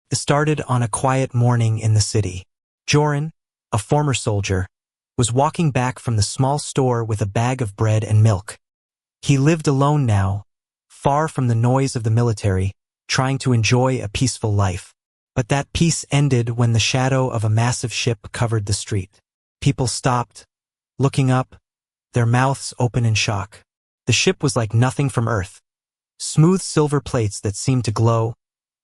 It started on a quiet morning in the city. Joran, a former soldier, was walking back from the small store with a bag of bread and milk. He lived alone now, far from the noise of the military, trying to enjoy a peaceful life. But that peace ended when the shadow of a massive ship covered the street. People stopped, looking up, their mouths open in shock. The ship was like nothing from Earth. Smooth silver plates that seemed to glow,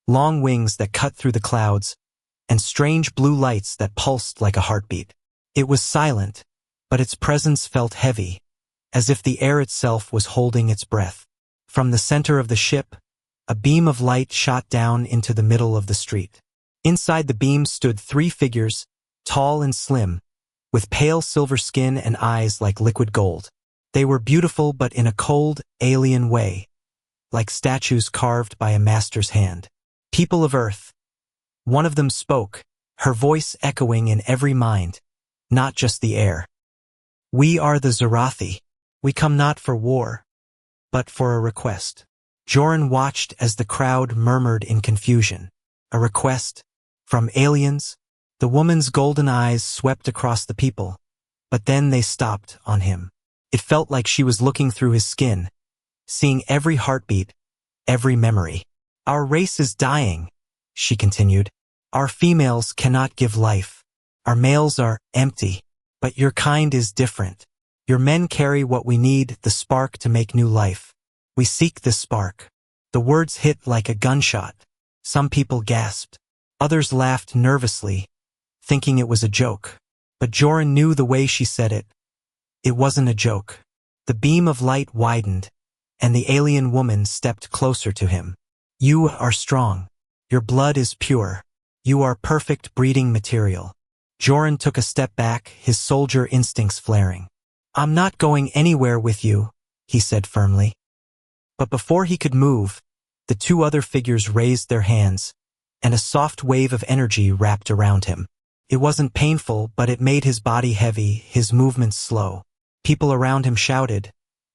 long wings that cut through the clouds, and strange blue lights that pulsed like a heartbeat. It was silent, but its presence felt heavy, as if the air itself was holding its breath. From the center of the ship, a beam of light shot down into the middle of the street. Inside the beam stood 3 figures, tall and slim, with pale silver skin and eyes like liquid gold. They were beautiful but in a cold, alien way, like statues carved by a master's hand. People of Earth. One of them spoke, her voice echoing in every mind, not just the air. We are the Zarathi. We come not for war, but for a request. Joran watched as the crowd murmured in confusion. A request? From aliens? The woman's golden eyes swept across the people, but then they stopped on him. It felt like she was looking through his skin, seeing every heartbeat, every memory. Our race is dying, she continued. Our females cannot give life. Our males are empty, but your kind is different. Your men carry what we need, the spark to make new life. We seek this spark. The words hit like a gunshot. Some people gasped. Others laughed nervously, thinking it was a joke. But Joran knew the way she said it. It wasn't a joke. The beam of light widened, and the alien woman stepped closer to him. You are strong. Your blood is pure. You are perfect breeding material. Joran took a step back, his soldier instincts flaring. I'm not going anywhere with you, he said firmly. But before he could move, the 2 other figures raised their hands, and a soft wave of energy wrapped around him. It wasn't painful, but it made his body heavy, his movements slow. People around him shouted,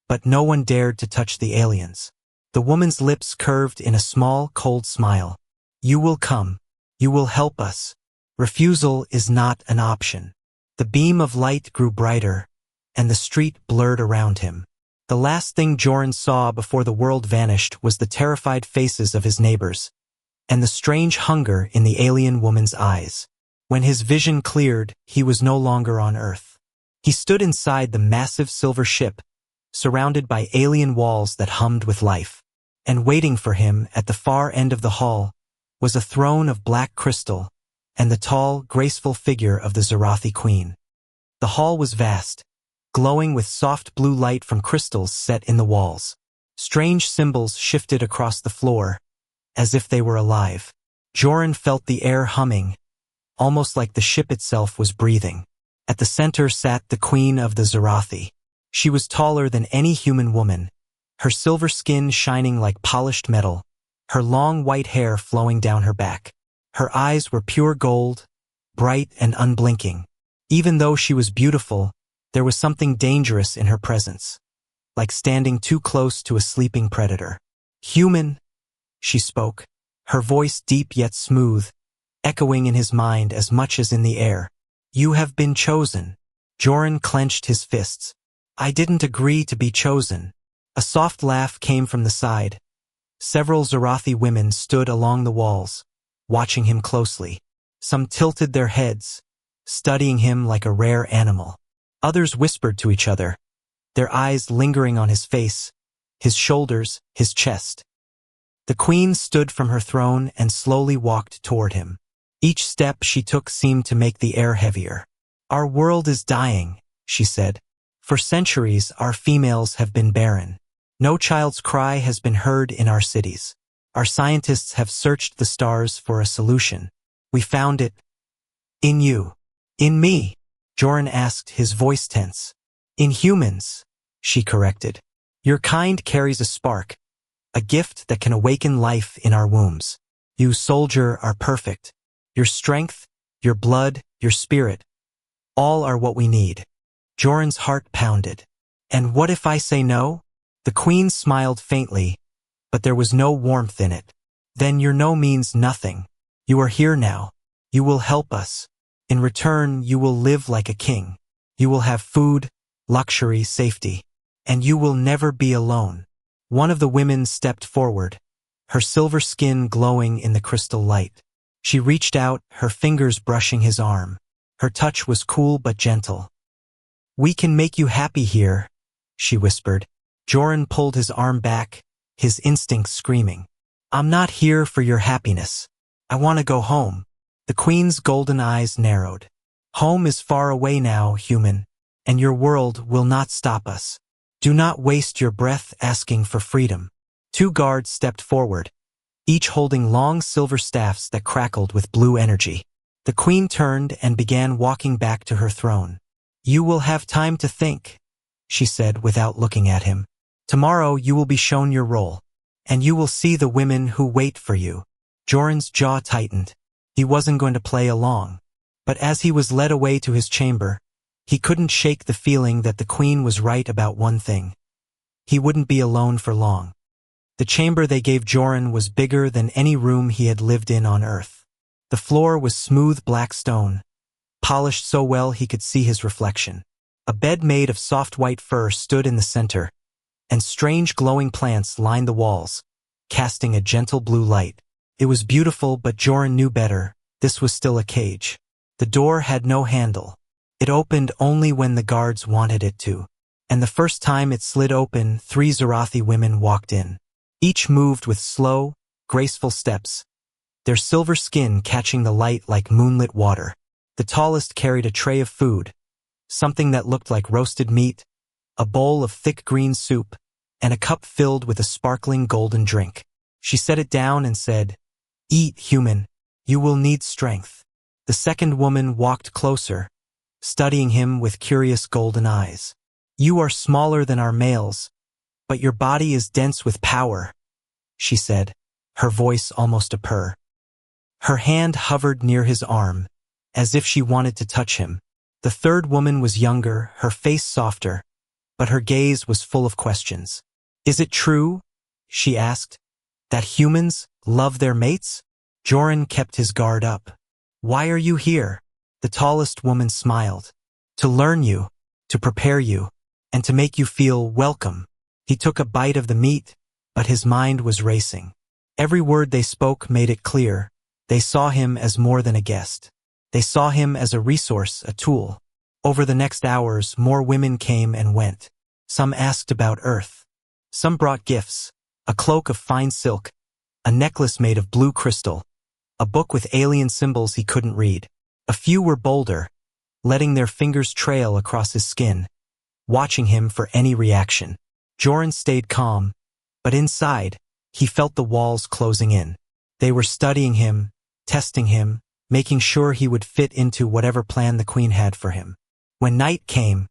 but no one dared to touch the aliens. The woman's lips curved in a small, cold smile. You will come. You will help us. Refusal is not an option. The beam of light grew brighter, and the street blurred around him. The last thing Joran saw before the world vanished was the terrified faces of his neighbors, and the strange hunger in the alien woman's eyes. When his vision cleared, he was no longer on Earth. He stood inside the massive silver ship, surrounded by alien walls that hummed with life. And waiting for him at the far end of the hall was a throne of black crystal and the tall, graceful figure of the Zarathi queen. The hall was vast, glowing with soft blue light from crystals set in the walls. Strange symbols shifted across the floor, as if they were alive. Joran felt the air humming, almost like the ship itself was breathing. At the center sat the queen of the Zarathi. She was taller than any human woman, her silver skin shining like polished metal, her long white hair flowing down her back. Her eyes were pure gold, bright and unblinking. Even though she was beautiful, there was something dangerous in her presence, like standing too close to a sleeping predator. Human, she spoke, her voice deep yet smooth, echoing in his mind as much as in the air. You have been chosen. Joran clenched his fists. I didn't agree to be chosen. A soft laugh came from the side. Several Zarathi women stood along the walls, watching him closely. Some tilted their heads, studying him like a rare animal. Others whispered to each other, their eyes lingering on his face, his shoulders, his chest. The queen stood from her throne and slowly walked toward him. Each step she took seemed to make the air heavier. Our world is dying, she said. For centuries, our females have been barren. No child's cry has been heard in our cities. Our scientists have searched the stars for a solution. We found it in you. In me, Joran asked, his voice tense. In humans, she corrected. Your kind carries a spark, a gift that can awaken life in our wombs. You, soldier, are perfect. Your strength, your blood, your spirit, all are what we need. Joran's heart pounded. And what if I say no? The queen smiled faintly, but there was no warmth in it. Then your no means nothing. You are here now. You will help us. In return, you will live like a king. You will have food, luxury, safety. And you will never be alone." One of the women stepped forward, her silver skin glowing in the crystal light. She reached out, her fingers brushing his arm. Her touch was cool but gentle. "We can make you happy here," she whispered. Joran pulled his arm back, his instincts screaming. "I'm not here for your happiness. I want to go home." The queen's golden eyes narrowed. "Home is far away now, human, and your world will not stop us. Do not waste your breath asking for freedom." Two guards stepped forward, each holding long silver staffs that crackled with blue energy. The queen turned and began walking back to her throne. "You will have time to think," she said without looking at him. "Tomorrow you will be shown your role, and you will see the women who wait for you." Joran's jaw tightened. He wasn't going to play along. But as he was led away to his chamber, he couldn't shake the feeling that the queen was right about one thing. He wouldn't be alone for long. The chamber they gave Joran was bigger than any room he had lived in on Earth. The floor was smooth black stone, polished so well he could see his reflection. A bed made of soft white fur stood in the center, and strange glowing plants lined the walls, casting a gentle blue light. It was beautiful, but Joran knew better. This was still a cage. The door had no handle. It opened only when the guards wanted it to. And the first time it slid open, 3 Zarathi women walked in. Each moved with slow, graceful steps, their silver skin catching the light like moonlit water. The tallest carried a tray of food, something that looked like roasted meat, a bowl of thick green soup, and a cup filled with a sparkling golden drink. She set it down and said, "Eat, human. You will need strength." The second woman walked closer, studying him with curious golden eyes. "You are smaller than our males, but your body is dense with power," she said, her voice almost a purr. Her hand hovered near his arm, as if she wanted to touch him. The third woman was younger, her face softer, but her gaze was full of questions. "Is it true," she asked, "that humans love their mates?" Joran kept his guard up. "Why are you here?" The tallest woman smiled. "To learn you, to prepare you, and to make you feel welcome." He took a bite of the meat, but his mind was racing. Every word they spoke made it clear. They saw him as more than a guest. They saw him as a resource, a tool. Over the next hours, more women came and went. Some asked about Earth. Some brought gifts, a cloak of fine silk, a necklace made of blue crystal, a book with alien symbols he couldn't read. A few were bolder, letting their fingers trail across his skin, watching him for any reaction. Joran stayed calm, but inside, he felt the walls closing in. They were studying him, testing him, making sure he would fit into whatever plan the queen had for him. When night came,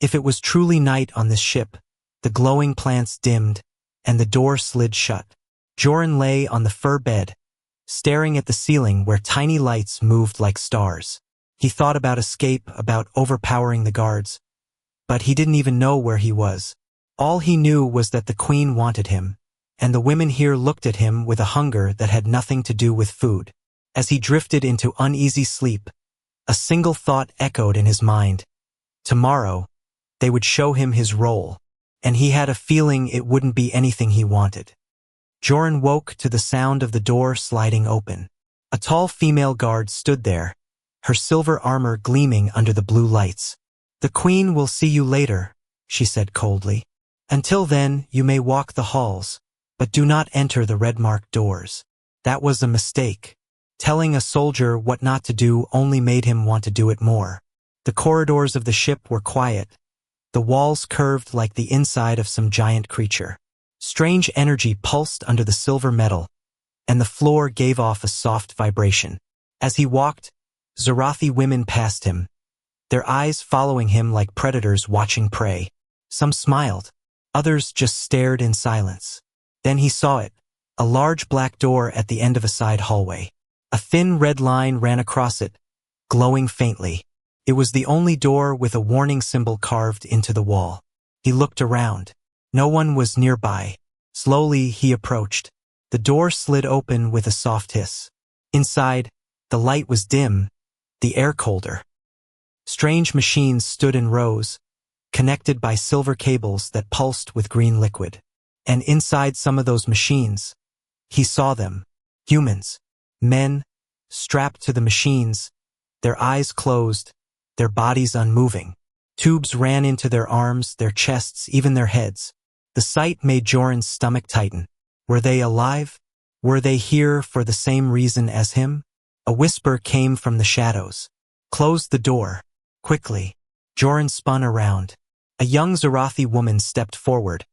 if it was truly night on this ship, the glowing plants dimmed, and the door slid shut. Joran lay on the fur bed, staring at the ceiling where tiny lights moved like stars. He thought about escape, about overpowering the guards, but he didn't even know where he was. All he knew was that the queen wanted him, and the women here looked at him with a hunger that had nothing to do with food. As he drifted into uneasy sleep, a single thought echoed in his mind. Tomorrow, they would show him his role, and he had a feeling it wouldn't be anything he wanted. Joran woke to the sound of the door sliding open. A tall female guard stood there, her silver armor gleaming under the blue lights. "The queen will see you later," she said coldly. "Until then, you may walk the halls, but do not enter the red-marked doors." That was a mistake. Telling a soldier what not to do only made him want to do it more. The corridors of the ship were quiet. The walls curved like the inside of some giant creature. Strange energy pulsed under the silver metal, and the floor gave off a soft vibration. As he walked, Zarathi women passed him, their eyes following him like predators watching prey. Some smiled. Others just stared in silence. Then he saw it, a large black door at the end of a side hallway. A thin red line ran across it, glowing faintly. It was the only door with a warning symbol carved into the wall. He looked around. No one was nearby. Slowly he approached. The door slid open with a soft hiss. Inside, the light was dim, the air colder. Strange machines stood in rows, connected by silver cables that pulsed with green liquid. And inside some of those machines, he saw them, humans, men, strapped to the machines, their eyes closed, their bodies unmoving. Tubes ran into their arms, their chests, even their heads. The sight made Joran's stomach tighten. Were they alive? Were they here for the same reason as him? A whisper came from the shadows. Close the door. Quickly. Joran spun around. A young Zarathi woman stepped forward,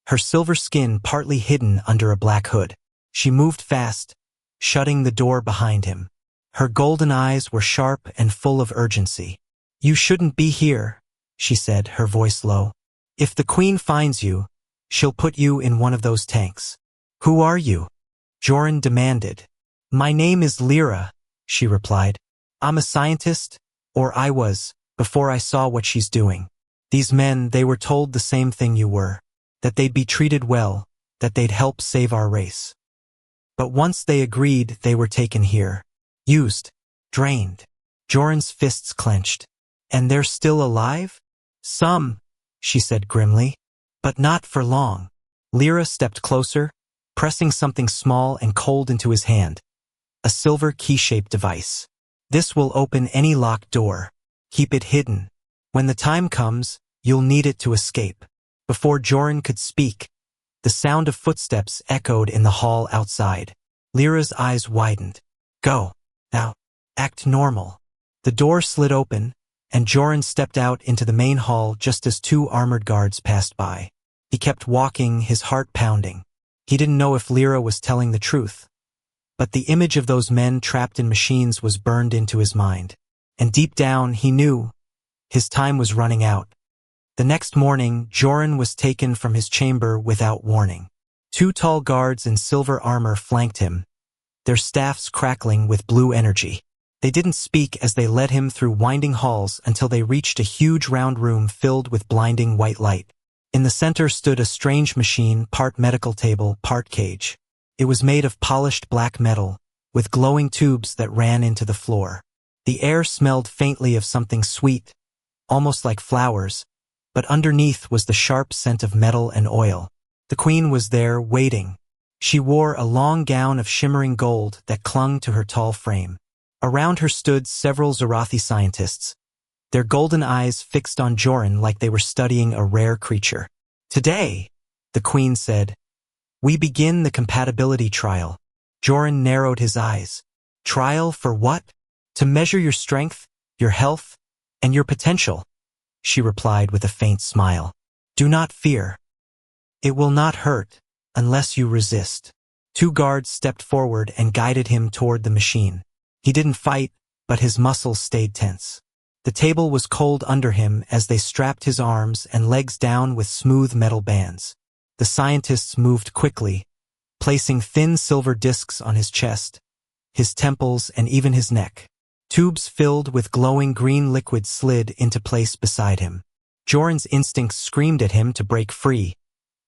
her silver skin partly hidden under a black hood. She moved fast, shutting the door behind him. Her golden eyes were sharp and full of urgency. You shouldn't be here, she said, her voice low. If the queen finds you, she'll put you in one of those tanks. Who are you? Joran demanded. My name is Lyra, she replied. I'm a scientist, or I was, before I saw what she's doing. These men, they were told the same thing you were, that they'd be treated well, that they'd help save our race. But once they agreed, they were taken here. Used. Drained. Joran's fists clenched. And they're still alive? Some, she said grimly. But not for long. Lyra stepped closer, pressing something small and cold into his hand. A silver key-shaped device. This will open any locked door. Keep it hidden. When the time comes, you'll need it to escape. Before Joran could speak, the sound of footsteps echoed in the hall outside. Lyra's eyes widened. Go. Now. Act normal. The door slid open, and Joran stepped out into the main hall just as two armored guards passed by. He kept walking, his heart pounding. He didn't know if Lyra was telling the truth, but the image of those men trapped in machines was burned into his mind. And deep down, he knew his time was running out. The next morning, Joran was taken from his chamber without warning. Two tall guards in silver armor flanked him, their staffs crackling with blue energy. They didn't speak as they led him through winding halls until they reached a huge round room filled with blinding white light. In the center stood a strange machine, part medical table, part cage. It was made of polished black metal, with glowing tubes that ran into the floor. The air smelled faintly of something sweet, almost like flowers, but underneath was the sharp scent of metal and oil. The queen was there, waiting. She wore a long gown of shimmering gold that clung to her tall frame. Around her stood several Zarathi scientists, their golden eyes fixed on Joran like they were studying a rare creature. Today, the queen said, we begin the compatibility trial. Joran narrowed his eyes. Trial for what? To measure your strength, your health, and your potential, she replied with a faint smile. Do not fear. It will not hurt unless you resist. Two guards stepped forward and guided him toward the machine. He didn't fight, but his muscles stayed tense. The table was cold under him as they strapped his arms and legs down with smooth metal bands. The scientists moved quickly, placing thin silver discs on his chest, his temples, and even his neck. Tubes filled with glowing green liquid slid into place beside him. Joran's instincts screamed at him to break free,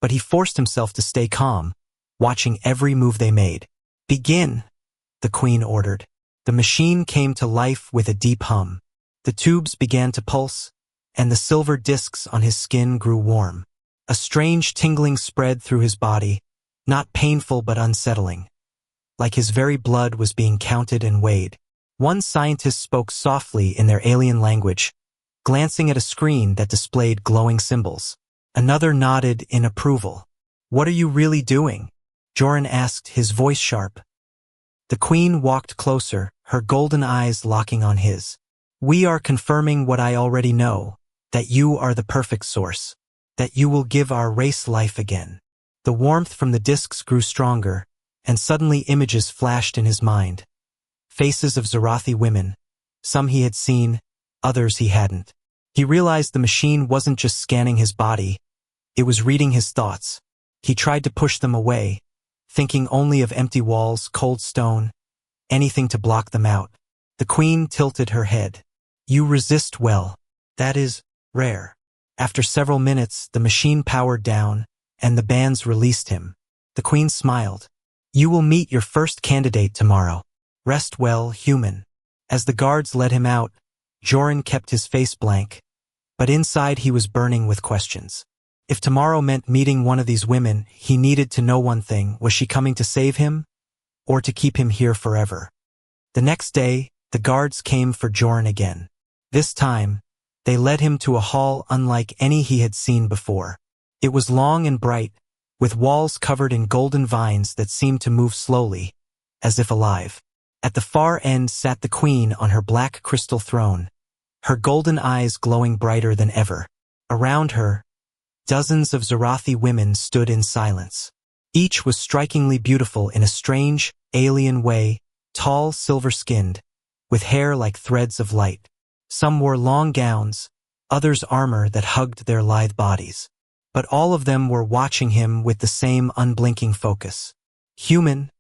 but he forced himself to stay calm, watching every move they made. Begin, the queen ordered. The machine came to life with a deep hum. The tubes began to pulse, and the silver discs on his skin grew warm. A strange tingling spread through his body, not painful but unsettling, like his very blood was being counted and weighed. One scientist spoke softly in their alien language, glancing at a screen that displayed glowing symbols. Another nodded in approval. What are you really doing? Joran asked, his voice sharp. The queen walked closer, her golden eyes locking on his. We are confirming what I already know, that you are the perfect source, that you will give our race life again. The warmth from the discs grew stronger, and suddenly images flashed in his mind. Faces of Zarathi women, some he had seen, others he hadn't. He realized the machine wasn't just scanning his body, it was reading his thoughts. He tried to push them away, thinking only of empty walls, cold stone, anything to block them out. The queen tilted her head. You resist well. That is rare. After several minutes, the machine powered down, and the bands released him. The queen smiled. You will meet your first candidate tomorrow. Rest well, human. As the guards led him out, Joran kept his face blank, but inside he was burning with questions. If tomorrow meant meeting one of these women, he needed to know one thing: was she coming to save him, or to keep him here forever? The next day, the guards came for Joran again. This time, they led him to a hall unlike any he had seen before. It was long and bright, with walls covered in golden vines that seemed to move slowly, as if alive. At the far end sat the queen on her black crystal throne, her golden eyes glowing brighter than ever. Around her, dozens of Zarathi women stood in silence. Each was strikingly beautiful in a strange, alien way, tall, silver-skinned, with hair like threads of light. Some wore long gowns, others armor that hugged their lithe bodies. But all of them were watching him with the same unblinking focus. "Human,"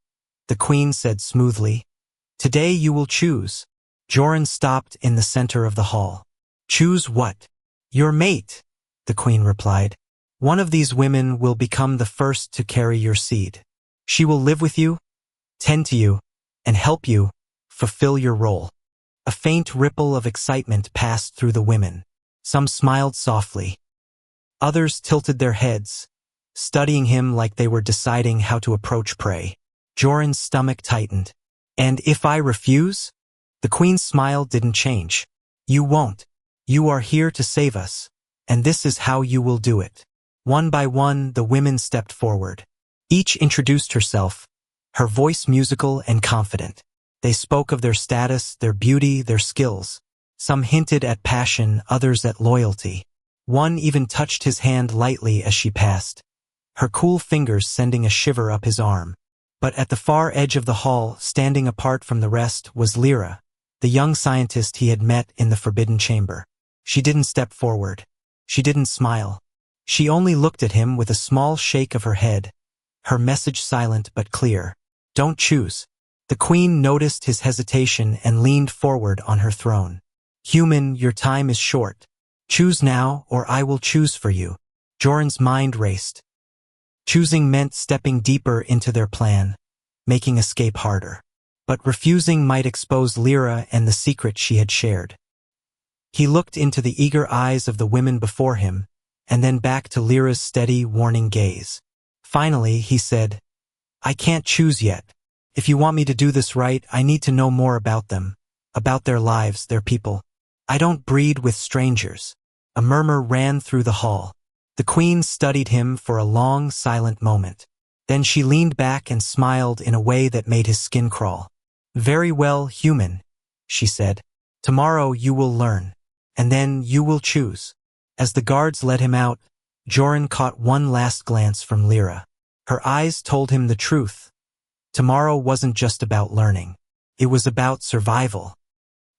the queen said smoothly, "today you will choose." Joran stopped in the center of the hall. "Choose what?" "Your mate," the queen replied. "One of these women will become the first to carry your seed. She will live with you, tend to you, and help you fulfill your role." A faint ripple of excitement passed through the women. Some smiled softly. Others tilted their heads, studying him like they were deciding how to approach prey. Joran's stomach tightened. "And if I refuse?" The queen's smile didn't change. "You won't. You are here to save us, and this is how you will do it." One by one, the women stepped forward. Each introduced herself, her voice musical and confident. They spoke of their status, their beauty, their skills. Some hinted at passion, others at loyalty. One even touched his hand lightly as she passed, her cool fingers sending a shiver up his arm. But at the far edge of the hall, standing apart from the rest, was Lyra, the young scientist he had met in the Forbidden Chamber. She didn't step forward. She didn't smile. She only looked at him with a small shake of her head, her message silent but clear. "Don't choose." The queen noticed his hesitation and leaned forward on her throne. "Human, your time is short. Choose now, or I will choose for you." Joran's mind raced. Choosing meant stepping deeper into their plan, making escape harder. But refusing might expose Lyra and the secret she had shared. He looked into the eager eyes of the women before him, and then back to Lyra's steady, warning gaze. Finally, he said, "I can't choose yet. If you want me to do this right, I need to know more about them, about their lives, their people. I don't breed with strangers." A murmur ran through the hall. The queen studied him for a long, silent moment. Then she leaned back and smiled in a way that made his skin crawl. "Very well, human," she said. "Tomorrow you will learn, and then you will choose." As the guards led him out, Joran caught one last glance from Lyra. Her eyes told him the truth. Tomorrow wasn't just about learning. It was about survival.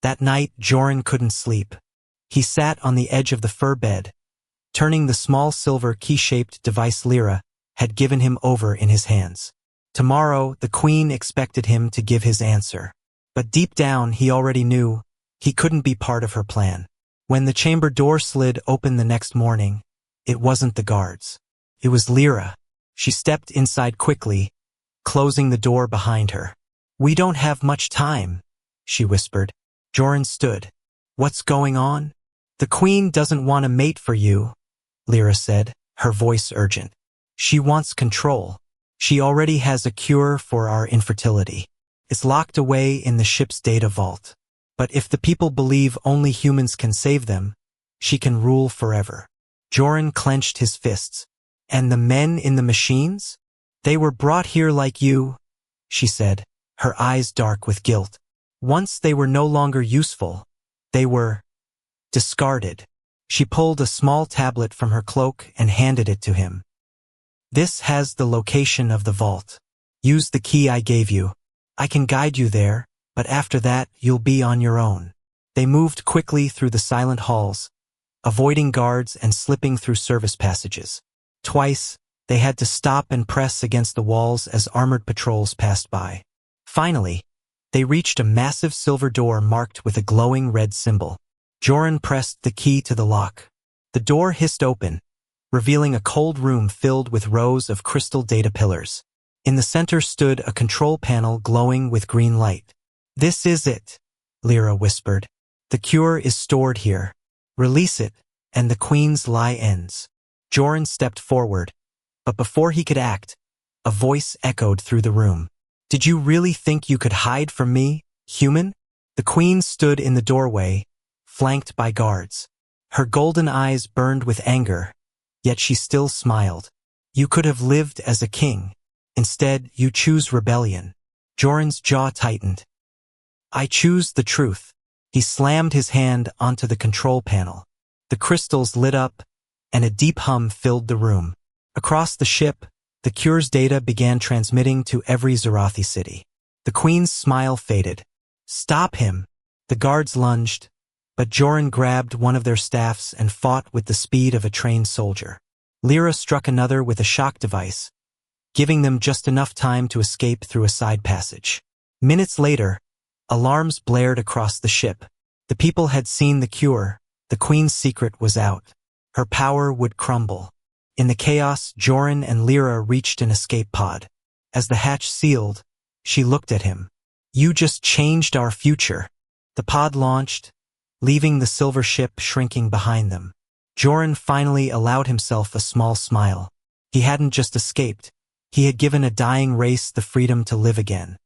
That night, Joran couldn't sleep. He sat on the edge of the fur bed, turning the small silver key-shaped device Lyra had given him over in his hands. Tomorrow, the queen expected him to give his answer. But deep down, he already knew he couldn't be part of her plan. When the chamber door slid open the next morning, it wasn't the guards. It was Lyra. She stepped inside quickly, closing the door behind her. "We don't have much time," she whispered. Joran stood. "What's going on?" "The queen doesn't want a mate for you," Lyra said, her voice urgent. "She wants control. She already has a cure for our infertility. It's locked away in the ship's data vault. But if the people believe only humans can save them, she can rule forever." Joran clenched his fists. "And the men in the machines? They were brought here like you," she said, her eyes dark with guilt. "Once they were no longer useful. They were discarded." She pulled a small tablet from her cloak and handed it to him. "This has the location of the vault. Use the key I gave you. I can guide you there, but after that, you'll be on your own." They moved quickly through the silent halls, avoiding guards and slipping through service passages. Twice, they had to stop and press against the walls as armored patrols passed by. Finally, they reached a massive silver door marked with a glowing red symbol. Joran pressed the key to the lock. The door hissed open, revealing a cold room filled with rows of crystal data pillars. In the center stood a control panel glowing with green light. This is it, Lyra whispered. The cure is stored here. Release it, and the Queen's lie ends. Joran stepped forward, but before he could act, a voice echoed through the room. Did you really think you could hide from me, human? The Queen stood in the doorway, flanked by guards. Her golden eyes burned with anger, yet she still smiled. You could have lived as a king. Instead, you choose rebellion. Joran's jaw tightened. I choose the truth. He slammed his hand onto the control panel. The crystals lit up, and a deep hum filled the room. Across the ship, the cure's data began transmitting to every Zarathi city. The Queen's smile faded. Stop him! The guards lunged, but Joran grabbed one of their staffs and fought with the speed of a trained soldier. Lyra struck another with a shock device, giving them just enough time to escape through a side passage. Minutes later, alarms blared across the ship. The people had seen the cure. The Queen's secret was out. Her power would crumble. In the chaos, Joran and Lyra reached an escape pod. As the hatch sealed, she looked at him. You just changed our future. The pod launched, leaving the silver ship shrinking behind them. Joran finally allowed himself a small smile. He hadn't just escaped. He had given a dying race the freedom to live again.